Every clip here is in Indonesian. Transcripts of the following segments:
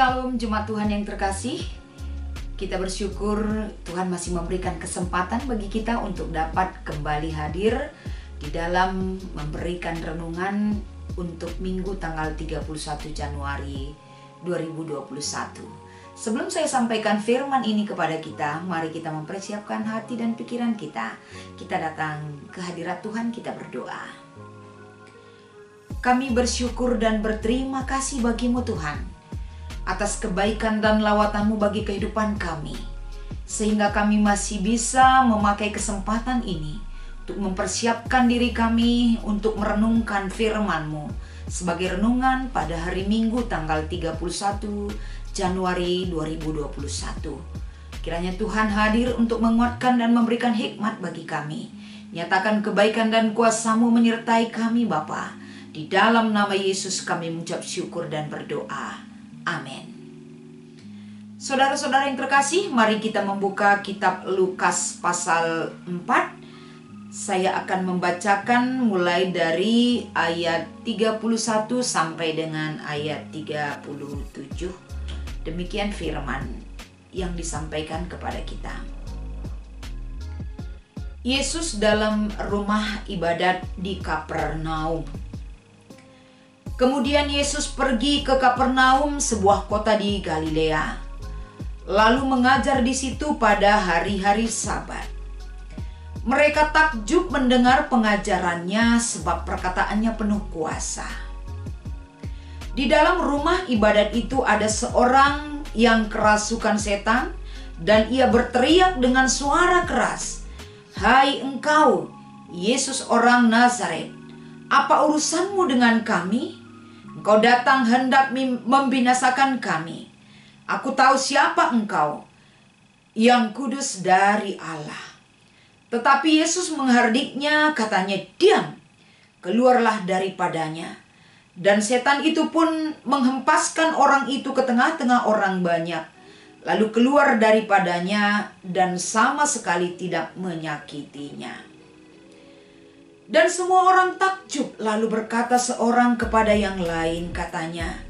Shalom Jemaat Tuhan yang terkasih. Kita bersyukur Tuhan masih memberikan kesempatan bagi kita untuk dapat kembali hadir di dalam memberikan renungan untuk Minggu tanggal 31 Januari 2021. Sebelum saya sampaikan firman ini kepada kita, mari kita mempersiapkan hati dan pikiran kita. Kita datang ke hadirat Tuhan, kita berdoa. Kami bersyukur dan berterima kasih bagimu Tuhan, atas kebaikan dan lawatan-Mu bagi kehidupan kami, sehingga kami masih bisa memakai kesempatan ini untuk mempersiapkan diri kami untuk merenungkan firman-Mu sebagai renungan pada hari Minggu tanggal 31 Januari 2021. Kiranya Tuhan hadir untuk menguatkan dan memberikan hikmat bagi kami. Nyatakan kebaikan dan kuasa-Mu menyertai kami Bapa. Di dalam nama Yesus kami mengucap syukur dan berdoa. Amin. Saudara-saudara yang terkasih, mari kita membuka kitab Lukas pasal 4. Saya akan membacakan mulai dari ayat 31 sampai dengan ayat 37. Demikian firman yang disampaikan kepada kita. Yesus dalam rumah ibadat di Kapernaum. Kemudian Yesus pergi ke Kapernaum, sebuah kota di Galilea, lalu mengajar di situ pada hari-hari Sabat. Mereka takjub mendengar pengajarannya sebab perkataannya penuh kuasa. Di dalam rumah ibadat itu ada seorang yang kerasukan setan, dan ia berteriak dengan suara keras, "Hai engkau, Yesus orang Nazaret, apa urusanmu dengan kami? Engkau datang hendak membinasakan kami. Aku tahu siapa engkau, yang kudus dari Allah." Tetapi Yesus menghardiknya, katanya, "Diam, keluarlah daripadanya." Dan setan itu pun menghempaskan orang itu ke tengah-tengah orang banyak, lalu keluar daripadanya dan sama sekali tidak menyakitinya. Dan semua orang takjub, lalu berkata seorang kepada yang lain, katanya,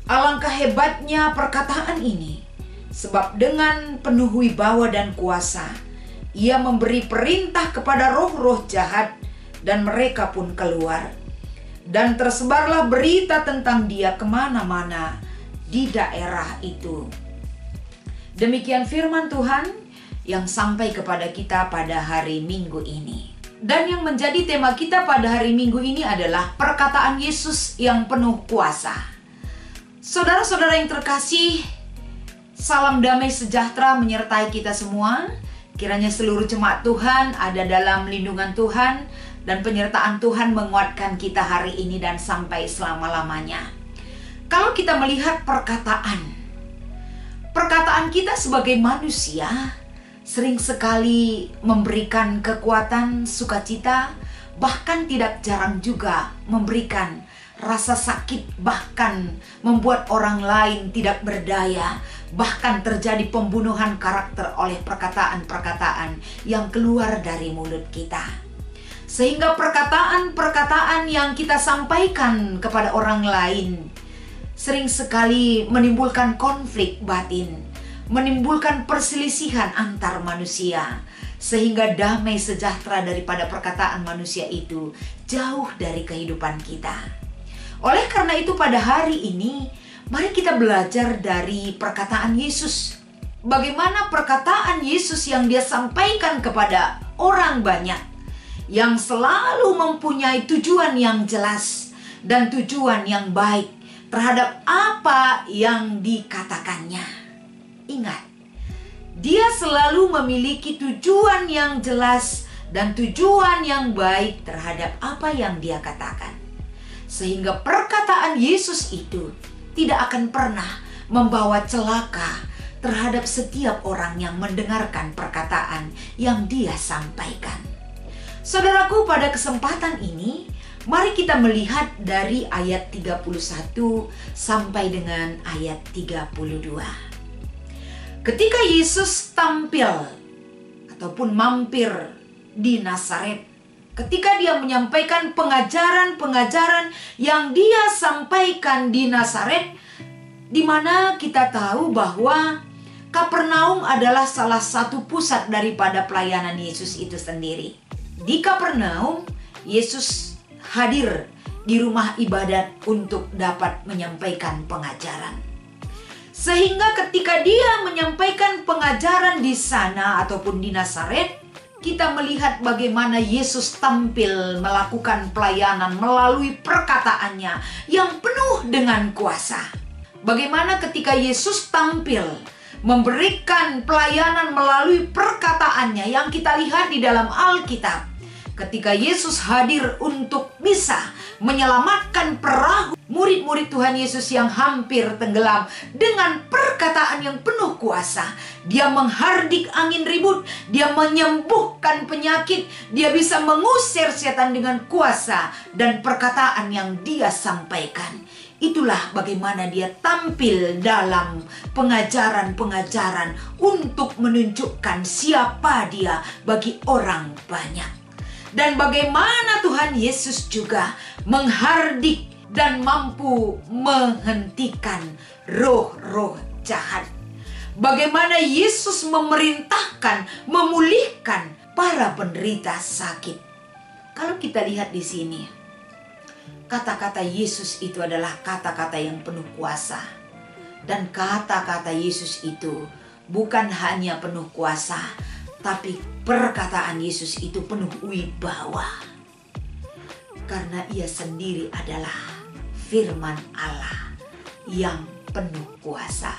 "Alangkah hebatnya perkataan ini, sebab dengan penuh wibawa dan kuasa, ia memberi perintah kepada roh-roh jahat, dan mereka pun keluar. Dan tersebarlah berita tentang dia kemana-mana di daerah itu." Demikian firman Tuhan yang sampai kepada kita pada hari Minggu ini. Dan yang menjadi tema kita pada hari Minggu ini adalah perkataan Yesus yang penuh kuasa. Saudara-saudara yang terkasih, salam damai sejahtera menyertai kita semua. Kiranya seluruh jemaat Tuhan ada dalam lindungan Tuhan, dan penyertaan Tuhan menguatkan kita hari ini dan sampai selama-lamanya. Kalau kita melihat perkataan kita sebagai manusia sering sekali memberikan kekuatan, sukacita, bahkan tidak jarang juga memberikan rasa sakit, bahkan membuat orang lain tidak berdaya, bahkan terjadi pembunuhan karakter oleh perkataan-perkataan yang keluar dari mulut kita. Sehingga perkataan-perkataan yang kita sampaikan kepada orang lain sering sekali menimbulkan konflik batin, menimbulkan perselisihan antar manusia, sehingga damai sejahtera daripada perkataan manusia itu jauh dari kehidupan kita. Oleh karena itu pada hari ini, mari kita belajar dari perkataan Yesus. Bagaimana perkataan Yesus yang dia sampaikan kepada orang banyak, yang selalu mempunyai tujuan yang jelas dan tujuan yang baik terhadap apa yang dikatakannya. Ingat, dia selalu memiliki tujuan yang jelas dan tujuan yang baik terhadap apa yang dia katakan. Sehingga perkataan Yesus itu tidak akan pernah membawa celaka terhadap setiap orang yang mendengarkan perkataan yang dia sampaikan. Saudaraku, pada kesempatan ini, mari kita melihat dari ayat 31 sampai dengan ayat 32. Ketika Yesus tampil ataupun mampir di Nazaret, ketika dia menyampaikan pengajaran-pengajaran yang dia sampaikan di Nazaret, di mana kita tahu bahwa Kapernaum adalah salah satu pusat daripada pelayanan Yesus itu sendiri. Di Kapernaum, Yesus hadir di rumah ibadat untuk dapat menyampaikan pengajaran. Sehingga ketika dia menyampaikan pengajaran di sana ataupun di Nazaret, kita melihat bagaimana Yesus tampil melakukan pelayanan melalui perkataannya yang penuh dengan kuasa. Bagaimana ketika Yesus tampil memberikan pelayanan melalui perkataannya yang kita lihat di dalam Alkitab. Ketika Yesus hadir untuk bisa menyelamatkan perahu murid-murid Tuhan Yesus yang hampir tenggelam dengan perkataan yang penuh kuasa. Dia menghardik angin ribut, dia menyembuhkan penyakit, dia bisa mengusir setan dengan kuasa dan perkataan yang dia sampaikan. Itulah bagaimana dia tampil dalam pengajaran-pengajaran untuk menunjukkan siapa dia bagi orang banyak. Dan bagaimana Tuhan Yesus juga menghardik dan mampu menghentikan roh-roh jahat. Bagaimana Yesus memerintahkan, memulihkan para penderita sakit. Kalau kita lihat di sini, kata-kata Yesus itu adalah kata-kata yang penuh kuasa. Dan kata-kata Yesus itu bukan hanya penuh kuasa, tapi perkataan Yesus itu penuh wibawa. Karena ia sendiri adalah firman Allah yang penuh kuasa.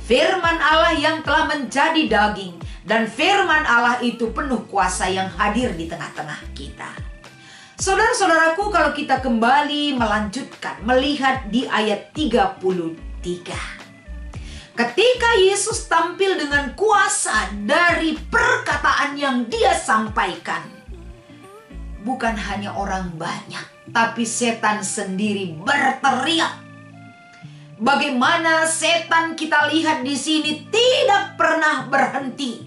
Firman Allah yang telah menjadi daging. Dan firman Allah itu penuh kuasa yang hadir di tengah-tengah kita. Saudara-saudaraku, kalau kita kembali melanjutkan melihat di ayat 33. Ketika Yesus tampil dengan kuasa dari perkataan yang dia sampaikan, bukan hanya orang banyak, tapi setan sendiri berteriak. Bagaimana setan kita lihat di sini tidak pernah berhenti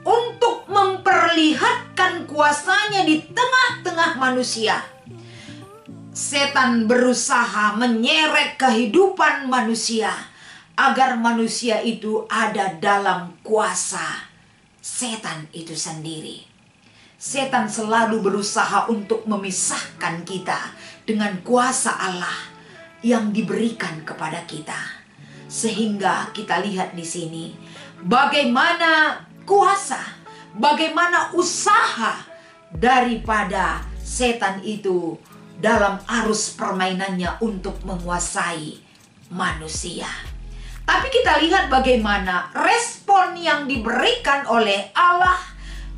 untuk memperlihatkan kuasanya di tengah-tengah manusia. Setan berusaha menyeret kehidupan manusia agar manusia itu ada dalam kuasa setan itu sendiri. Setan selalu berusaha untuk memisahkan kita dengan kuasa Allah yang diberikan kepada kita. Sehingga kita lihat di sini bagaimana kuasa, bagaimana usaha daripada setan itu dalam arus permainannya untuk menguasai manusia. Tapi kita lihat bagaimana respon yang diberikan oleh Allah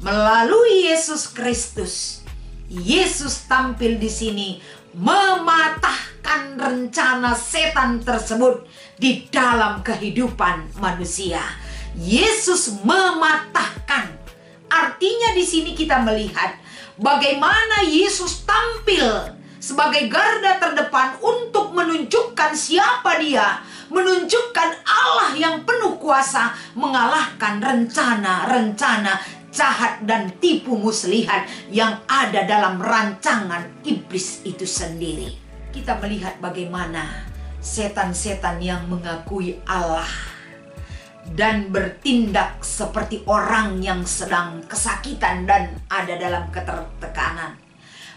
melalui Yesus Kristus. Yesus tampil di sini mematahkan rencana setan tersebut di dalam kehidupan manusia. Yesus mematahkan. Artinya di sini kita melihat bagaimana Yesus tampil sebagai garda terdepan untuk menunjukkan siapa dia, menunjukkan Allah yang penuh kuasa mengalahkan rencana-rencana jahat dan tipu muslihat yang ada dalam rancangan iblis itu sendiri. Kita melihat bagaimana setan-setan yang mengakui Allah dan bertindak seperti orang yang sedang kesakitan dan ada dalam ketertekanan.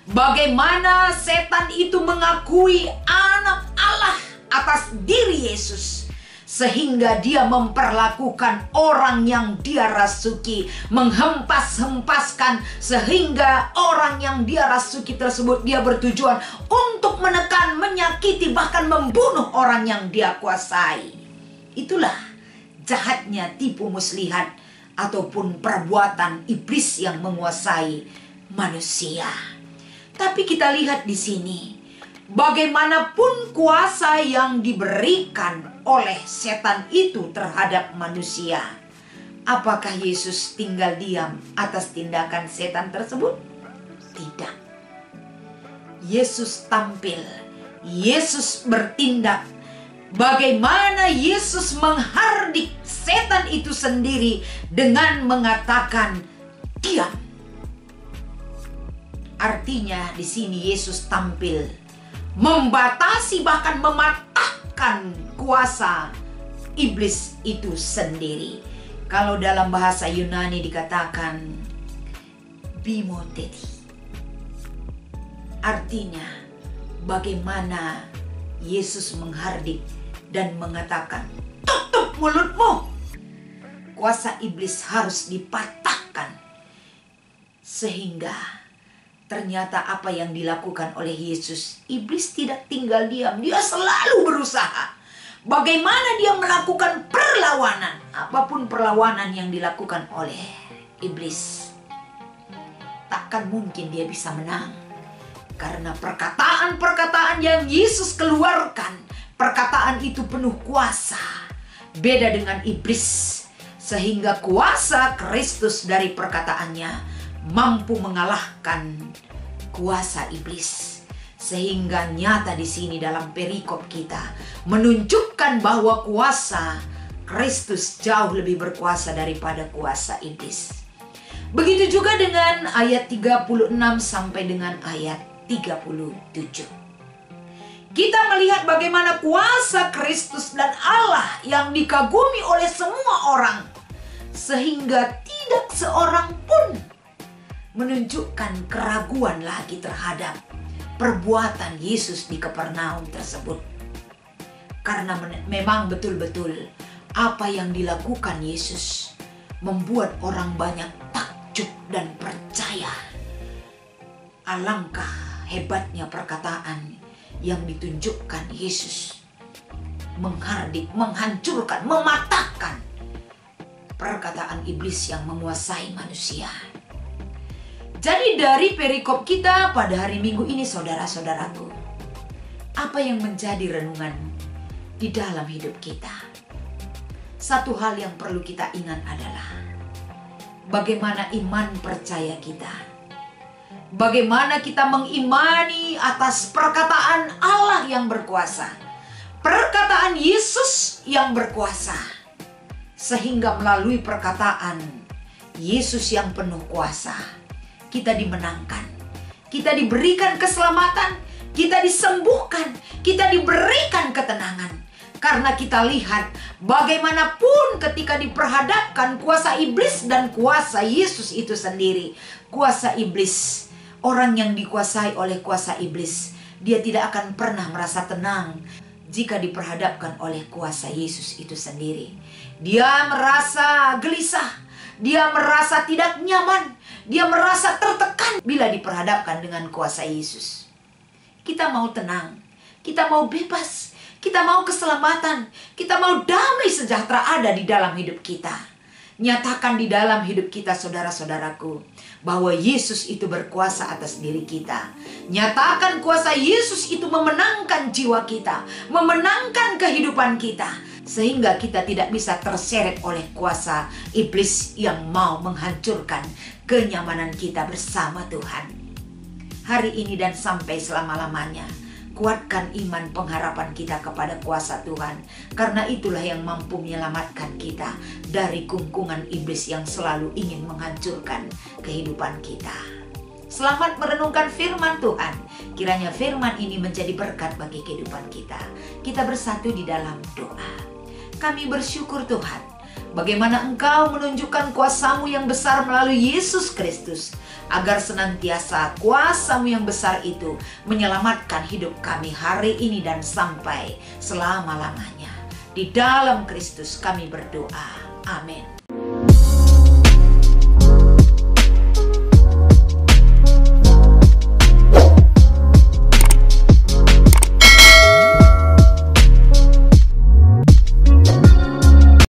Bagaimana setan itu mengakui anak Allah atas diri Yesus, sehingga dia memperlakukan orang yang dia rasuki, menghempas-hempaskan, sehingga orang yang dia rasuki tersebut dia bertujuan untuk menekan, menyakiti, bahkan membunuh orang yang dia kuasai. Itulah jahatnya tipu muslihat ataupun perbuatan iblis yang menguasai manusia. Tapi kita lihat di sini, bagaimanapun kuasa yang diberikan oleh setan itu terhadap manusia, apakah Yesus tinggal diam atas tindakan setan tersebut? Tidak. Yesus tampil, Yesus bertindak. Bagaimana Yesus menghardik setan itu sendiri dengan mengatakan diam. Artinya di sini Yesus tampil membatasi, bahkan mematahkan mengalahkan kuasa iblis itu sendiri. Kalau dalam bahasa Yunani dikatakan bimoteti. Artinya bagaimana Yesus menghardik dan mengatakan, "Tutup mulutmu." Kuasa iblis harus dipatahkan. Sehingga ternyata apa yang dilakukan oleh Yesus, iblis tidak tinggal diam. Dia selalu berusaha. Bagaimana dia melakukan perlawanan. Apapun perlawanan yang dilakukan oleh iblis, takkan mungkin dia bisa menang. Karena perkataan-perkataan yang Yesus keluarkan, perkataan itu penuh kuasa. Beda dengan iblis. Sehingga kuasa Kristus dari perkataannya mampu mengalahkan kuasa iblis. Sehingga nyata di sini dalam perikop kita menunjukkan bahwa kuasa Kristus jauh lebih berkuasa daripada kuasa iblis. Begitu juga dengan ayat 36 sampai dengan ayat 37. Kita melihat bagaimana kuasa Kristus dan Allah yang dikagumi oleh semua orang. Sehingga tidak seorang pun menunjukkan keraguan lagi terhadap perbuatan Yesus di Kapernaum tersebut. Karena memang betul-betul apa yang dilakukan Yesus membuat orang banyak takjub dan percaya. Alangkah hebatnya perkataan yang ditunjukkan Yesus. Menghardik, menghancurkan, mematahkan perkataan iblis yang menguasai manusia. Jadi dari perikop kita pada hari Minggu ini, saudara-saudaraku, apa yang menjadi renungan di dalam hidup kita? Satu hal yang perlu kita ingat adalah bagaimana iman percaya kita. Bagaimana kita mengimani atas perkataan Allah yang berkuasa. Perkataan Yesus yang berkuasa. Sehingga melalui perkataan Yesus yang penuh kuasa, kita dimenangkan, kita diberikan keselamatan, kita disembuhkan, kita diberikan ketenangan. Karena kita lihat bagaimanapun ketika diperhadapkan kuasa iblis dan kuasa Yesus itu sendiri. Kuasa iblis, orang yang dikuasai oleh kuasa iblis, dia tidak akan pernah merasa tenang jika diperhadapkan oleh kuasa Yesus itu sendiri. Dia merasa gelisah, dia merasa tidak nyaman, dia merasa tertekan bila diperhadapkan dengan kuasa Yesus. Kita mau tenang, kita mau bebas, kita mau keselamatan, kita mau damai sejahtera ada di dalam hidup kita. Nyatakan di dalam hidup kita, saudara-saudaraku, bahwa Yesus itu berkuasa atas diri kita. Nyatakan kuasa Yesus itu memenangkan jiwa kita, memenangkan kehidupan kita. Sehingga kita tidak bisa terseret oleh kuasa iblis yang mau menghancurkan kenyamanan kita bersama Tuhan. Hari ini dan sampai selama-lamanya, kuatkan iman pengharapan kita kepada kuasa Tuhan. Karena itulah yang mampu menyelamatkan kita dari kungkungan iblis yang selalu ingin menghancurkan kehidupan kita. Selamat merenungkan firman Tuhan. Kiranya firman ini menjadi berkat bagi kehidupan kita. Kita bersatu di dalam doa. Kami bersyukur Tuhan, bagaimana Engkau menunjukkan kuasa-Mu yang besar melalui Yesus Kristus, agar senantiasa kuasa-Mu yang besar itu menyelamatkan hidup kami hari ini dan sampai selama-lamanya. Di dalam Kristus kami berdoa. Amin.